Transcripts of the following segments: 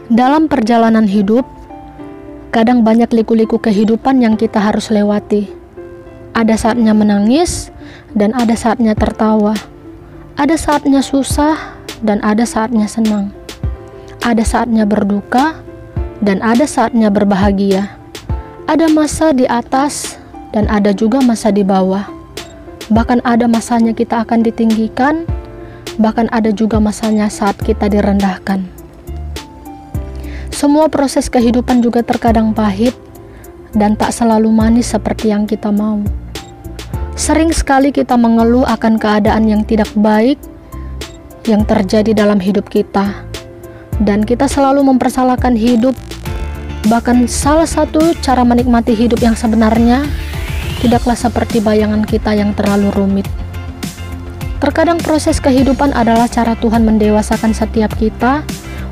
Dalam perjalanan hidup, kadang banyak liku-liku kehidupan yang kita harus lewati. Ada saatnya menangis, dan ada saatnya tertawa. Ada saatnya susah, dan ada saatnya senang. Ada saatnya berduka, dan ada saatnya berbahagia. Ada masa di atas, dan ada juga masa di bawah. Bahkan ada masanya kita akan ditinggikan, bahkan ada juga masanya saat kita direndahkan. Semua proses kehidupan juga terkadang pahit dan tak selalu manis seperti yang kita mau. Sering sekali kita mengeluh akan keadaan yang tidak baik yang terjadi dalam hidup kita, dan kita selalu mempersalahkan hidup. Bahkan salah satu cara menikmati hidup yang sebenarnya tidaklah seperti bayangan kita yang terlalu rumit. Terkadang proses kehidupan adalah cara Tuhan mendewasakan setiap kita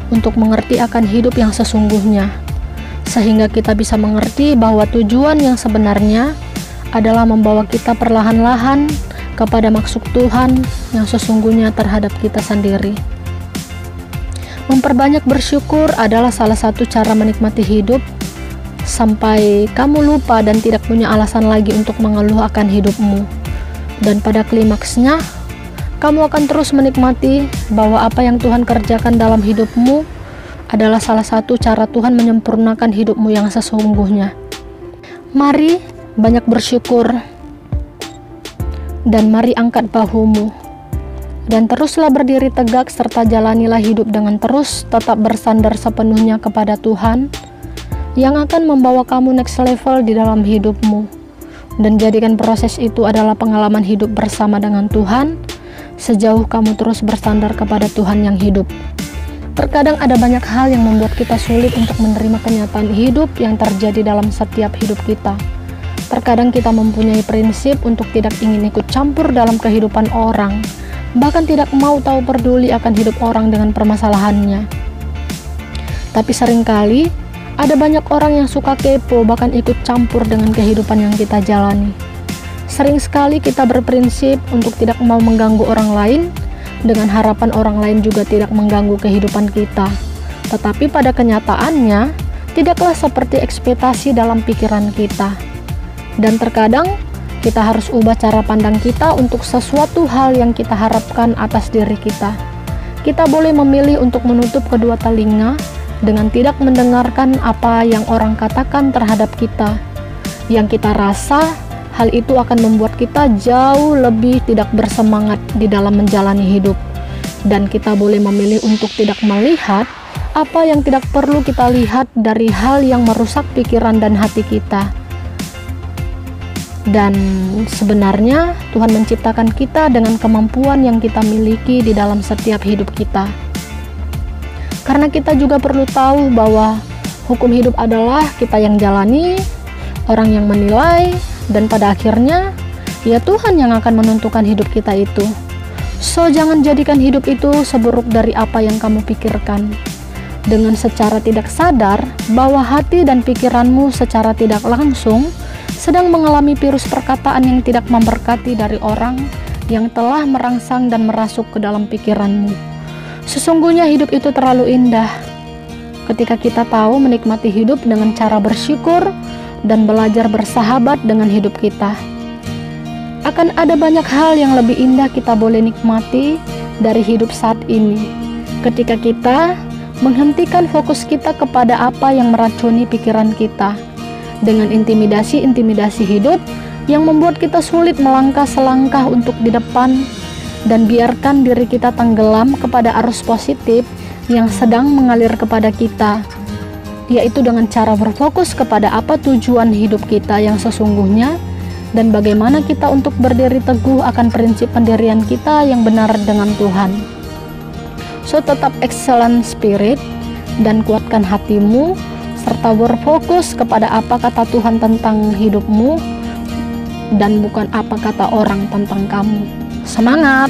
untuk mengerti akan hidup yang sesungguhnya, sehingga kita bisa mengerti bahwa tujuan yang sebenarnya adalah membawa kita perlahan-lahan kepada maksud Tuhan yang sesungguhnya terhadap kita sendiri. Memperbanyak bersyukur adalah salah satu cara menikmati hidup sampai kamu lupa dan tidak punya alasan lagi untuk mengeluh akan hidupmu. Dan pada klimaksnya, kamu akan terus menikmati bahwa apa yang Tuhan kerjakan dalam hidupmu adalah salah satu cara Tuhan menyempurnakan hidupmu yang sesungguhnya. Mari banyak bersyukur, dan mari angkat bahumu, dan teruslah berdiri tegak serta jalanilah hidup dengan terus tetap bersandar sepenuhnya kepada Tuhan yang akan membawa kamu next level di dalam hidupmu. Dan jadikan proses itu adalah pengalaman hidup bersama dengan Tuhan sejauh kamu terus bersandar kepada Tuhan yang hidup. Terkadang ada banyak hal yang membuat kita sulit untuk menerima kenyataan hidup yang terjadi dalam setiap hidup kita. Terkadang kita mempunyai prinsip untuk tidak ingin ikut campur dalam kehidupan orang, bahkan tidak mau tahu peduli akan hidup orang dengan permasalahannya. Tapi seringkali ada banyak orang yang suka kepo, bahkan ikut campur dengan kehidupan yang kita jalani. Sering sekali kita berprinsip untuk tidak mau mengganggu orang lain, dengan harapan orang lain juga tidak mengganggu kehidupan kita. Tetapi pada kenyataannya, tidaklah seperti ekspektasi dalam pikiran kita. Dan terkadang, kita harus ubah cara pandang kita untuk sesuatu hal yang kita harapkan atas diri kita. Kita boleh memilih untuk menutup kedua telinga dengan tidak mendengarkan apa yang orang katakan terhadap kita. Yang kita rasa, hal itu akan membuat kita jauh lebih tidak bersemangat di dalam menjalani hidup. Dan kita boleh memilih untuk tidak melihat apa yang tidak perlu kita lihat dari hal yang merusak pikiran dan hati kita. Dan sebenarnya Tuhan menciptakan kita dengan kemampuan yang kita miliki di dalam setiap hidup kita. Karena kita juga perlu tahu bahwa hukum hidup adalah kita yang jalani, orang yang menilai, dan pada akhirnya ya Tuhan yang akan menentukan hidup kita itu. So jangan jadikan hidup itu seburuk dari apa yang kamu pikirkan. Dengan secara tidak sadar bahwa hati dan pikiranmu secara tidak langsung sedang mengalami virus perkataan yang tidak memberkati dari orang yang telah merangsang dan merasuk ke dalam pikiranmu. Sesungguhnya hidup itu terlalu indah ketika kita tahu menikmati hidup dengan cara bersyukur dan belajar bersahabat dengan hidup kita. Akan ada banyak hal yang lebih indah kita boleh nikmati dari hidup saat ini, ketika kita menghentikan fokus kita kepada apa yang meracuni pikiran kita, dengan intimidasi-intimidasi hidup yang membuat kita sulit melangkah selangkah untuk di depan, dan biarkan diri kita tenggelam kepada arus positif yang sedang mengalir kepada kita, yaitu dengan cara berfokus kepada apa tujuan hidup kita yang sesungguhnya dan bagaimana kita untuk berdiri teguh akan prinsip pendirian kita yang benar dengan Tuhan. So tetap excellent spirit dan kuatkan hatimu serta berfokus kepada apa kata Tuhan tentang hidupmu dan bukan apa kata orang tentang kamu. Semangat!